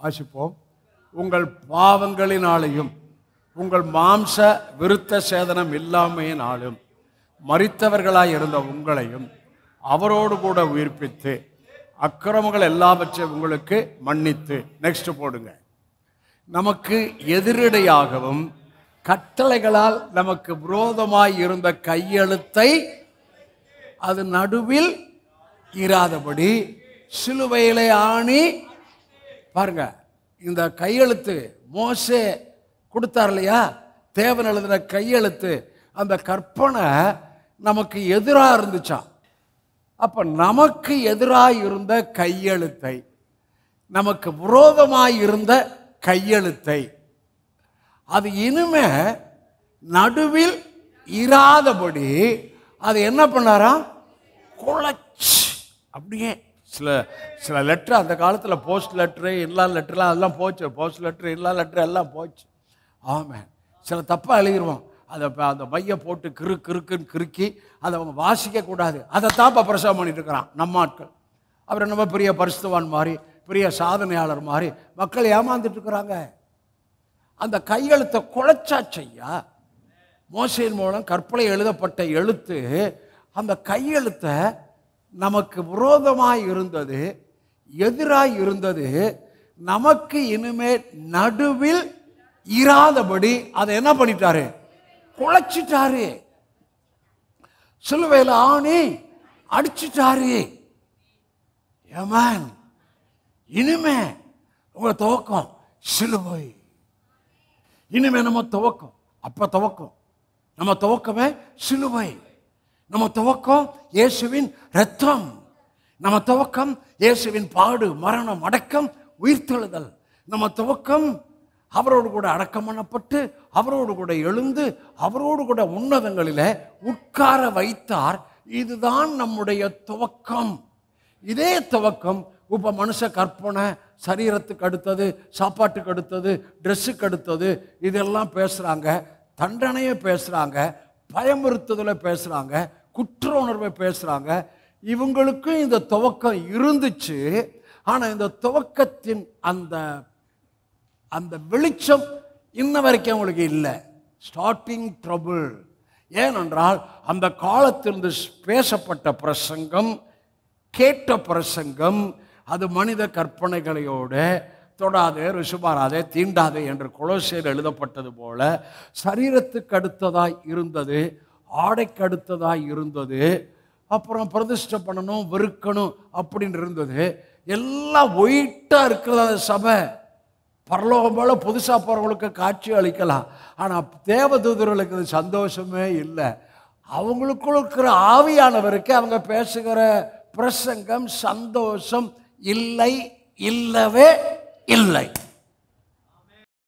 வாசிப்போம். உங்கள் பாவங்களினாலேயும் உங்கள் மாம்ச விருத்த சேதனம் இல்லாமையினாலும் மரித்தவர்களாய் இருந்த உங்களையும் அவரோடு கூட உயிர்ப்பித்து அக்கிரமங்கள் எல்லாவற்றையும் உங்களுக்கு மன்னித்து. நெக்ஸ்ட் போடுங்க. நமக்கு எதிரடையாகவும் கட்டளைகளால் நமக்கு விரோதமாய் இருந்த கையெழுத்தை அது நடுவில் இராதபடி சிலுவையிலே ஆணி. பாருங்க, இந்த கையெழுத்து மோசே கொடுத்தார் இல்லையா, தேவன் எழுதின கையெழுத்து, அந்த கற்பனை நமக்கு எதிராக இருந்துச்சா. அப்ப நமக்கு எதிராக இருந்த கையெழுத்தை, நமக்கு விரோதமாய் இருந்த கையெழுத்தை அது இனிமே நடுவில் இராதபடி அது என்ன பண்ணாராம், குழைச்சு. அப்படியே சில லெட்டர் அந்த காலத்தில் போஸ்ட் லெட்ரு எல்லா லெட்டர்லாம் அதெல்லாம் போச்சு. போஸ்ட் லெட்ரு எல்லா லெட்ரு எல்லாம் போச்சு. ஆமாம், சில தப்பாக எழுதிடுவோம். அதை அந்த மைய போட்டு கிறுக்குன்னு கிறுக்கி அதை அவங்க வாசிக்கக்கூடாது. அதை தாப்பா பிரசவம் பண்ணிட்டு இருக்கிறான் நம்ம ஆட்கள். அப்புறம் நம்ம பெரிய பரிசுத்தவான் மாதிரி பெரிய சாதனையாளர் மாதிரி மக்கள் ஏமாந்துட்டு இருக்கிறாங்க. அந்த கையெழுத்தை குழைச்சாச்சையா. மோசேயின் மூலம் கற்பனை எழுதப்பட்ட எழுத்து, அந்த கையெழுத்தை நமக்கு விரோதமாய் இருந்தது, எதிராய் இருந்தது, நமக்கு இனிமே நடுவில் இராதபடி அதை என்ன பண்ணிட்டாரு, குழைச்சிட்டாரு. சிலுவையில் ஆணி அடிச்சிட்டாரு. ஏமான், இனிமே உங்க துவக்கம் சிலுவை. இனிமே நம்ம துவக்கம், அப்ப துவக்கம் நம்ம துவக்கமே சிலுவை. நம்ம துவக்கம் இயேசுவின் இரத்தம். நம்ம துவக்கம் இயேசுவின் பாடு, மரணம், அடக்கம், உயிர்த்தெழுதல். நம்ம துவக்கம் அவரோடு கூட அடக்கம் பண்ணப்பட்டு அவரோடு கூட எழுந்து அவரோடு கூட உன்னதங்களிலே உட்கார வைத்தார். இதுதான் நம்முடைய துவக்கம். இதே துவக்கம் இப்போ மனுஷ கற்பனை, சரீரத்துக்கு அடுத்தது, சாப்பாட்டுக்கு அடுத்தது, ட்ரெஸ்ஸுக்கு அடுத்தது, இதெல்லாம் பேசுகிறாங்க. தண்டனையை பேசுகிறாங்க, பயமுறுத்துதலை பேசுகிறாங்க, குற்ற உணர்வை பேசுகிறாங்க. இவங்களுக்கும் இந்த துவக்கம் இருந்துச்சு. ஆனால் இந்த துவக்கத்தின் அந்த வெளிச்சம் இன்ன வரைக்கும் அவங்களுக்கு இல்லை. Starting trouble. ஏனென்றால் அந்த காலத்திலிருந்து பேசப்பட்ட பிரசங்கம், கேட்ட பிரசங்கம், அது மனித கற்பனைகளையோடு தொடாதே, ருசுமாராதே, தீண்டாதே என்று கொலோசியர் எழுதப்பட்டது போல சரீரத்துக்கு அடுத்ததாய் இருந்தது, ஆடைக்கு அடுத்ததாய் இருந்தது. அப்புறம் பிரதிஷ்டை பண்ணணும், வெறுக்கணும் அப்படின்னு இருந்தது. எல்லாம் ஒயிட்டாக இருக்கிறத சபை. பரலோகம் போல புதுசாக போகிறவங்களுக்கு காட்சி அளிக்கலாம். ஆனால் தேவதூதர்களுக்கு அது சந்தோஷமே இல்லை. அவங்களுக்குள்ள இருக்கிற ஆவியானவருக்கு அவங்க பேசுகிற பிரசங்கம் சந்தோஷம் இல்லை, இல்லவே இல்லை.